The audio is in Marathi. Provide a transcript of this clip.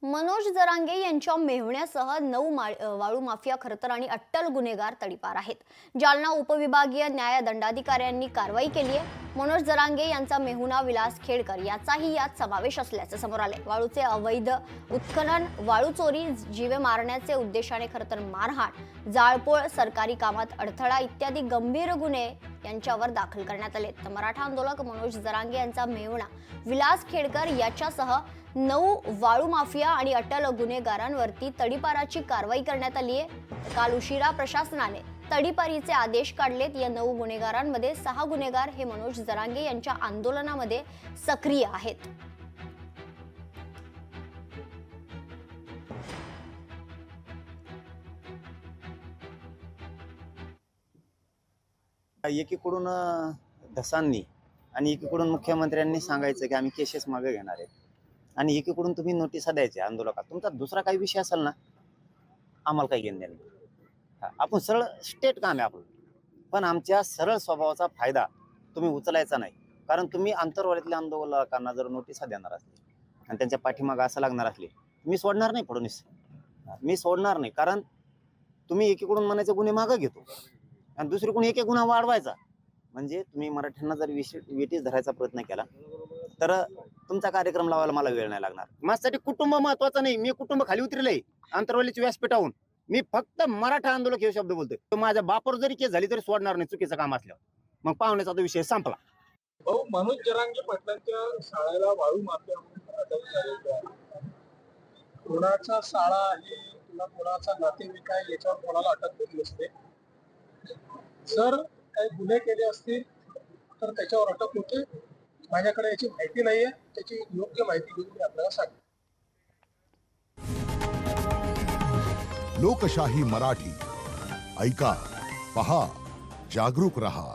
मनोज जरांगे यांच्या मेहुण्यासह 9 वाळू माफिया खरतर आणि अट्टल गुन्हेगार तडीपार आहेत. जालना उपविभागीय न्याय दंडाधिकाऱ्यांनी कारवाई केली आहे. मनोज जरांगे यांचा मेहुणा विलास खेडकर याचाही यात समावेश असल्याचे समोर आले. वाळूचे अवैध उत्खनन, वाळू चोरी, जीवे मारण्याचे उद्देशाने खरतर मारहाण, जाळपोळ, सरकारी कामात अडथळा इत्यादी गंभीर गुन्हे यांच्यावर दाखल करण्यात आले. तर मराठा आंदोलक मनोज जरांगे यांचा मेहुणा विलास खेडकर याच्यासह 9 वाळू माफिया आणि अटल गुन्हेगारांवरती तडीपाराची कारवाई करण्यात आली आहे. काल उशिरा प्रशासनाने तडीपारीचे आदेश काढलेत. या 9 गुन्हेगारांमध्ये 6 गुन्हेगार हे मनोज जरांगे यांच्या आंदोलनामध्ये सक्रिय आहेत. एकीकडून धसांनी आणि एकीकडून मुख्यमंत्र्यांनी सांगायचं की आम्ही केसेस मागे घेणार आहेत आणि एकीकडून तुम्ही नोटिसा द्यायच्या आंदोलकात. तुमचा दुसरा काही विषय असेल ना, आम्हाला काही घेणं देणं नाही. आपण सरळ स्टेट काम आहे आपलं, पण आमच्या सरळ स्वभावाचा फायदा तुम्ही उचलायचा नाही. कारण तुम्ही आंतरवालीतल्या आंदोलकांना जर नोटिसा देणार असले आणि त्यांच्या पाठीमागं असं लागणार असले, मी सोडणार नाही फडणवीस, मी सोडणार नाही. कारण तुम्ही एकीकडून म्हणायचे गुन्हे मागं घेतो आणि दुसरीकडून एक गुन्हा वाढवायचा. म्हणजे तुम्ही मराठ्यांना जर वेटीस धरायचा प्रयत्न केला तर तुमचा कार्यक्रम लावायला मला वेळ नाही लागणार. माझ्यासाठी कुटुंब महत्वाचं नाही. मी कुटुंब खाली उतरलंय आंतरवालीची व्यासपीठावून. मी फक्त मराठा आंदोलक हे शब्द बोलतोय. माझ्या बापावर जरी केस झाली तरी सोडणार नाही चुकीचं काम असल्यावर. मग पाहुण्याचा तो विषय संपला. मनोज जरांगे पाटलांच्या शाळेला वाळू माफिया अटक झालेली आहे. कोणाचा शाळा आहे किंवा कोणाचा नातेवाईक आहे याच्यावर कोणाला अटक होत नसते. जर काही गुन्हे केले असतील तर त्याच्यावर अटक होते. माझ्याकडे याची माहिती नाहीये, त्याची योग्य माहिती घेऊन मी आपल्याला सांगतो. लोकशाही मराठी ऐका, पहा, जागरूक रहा.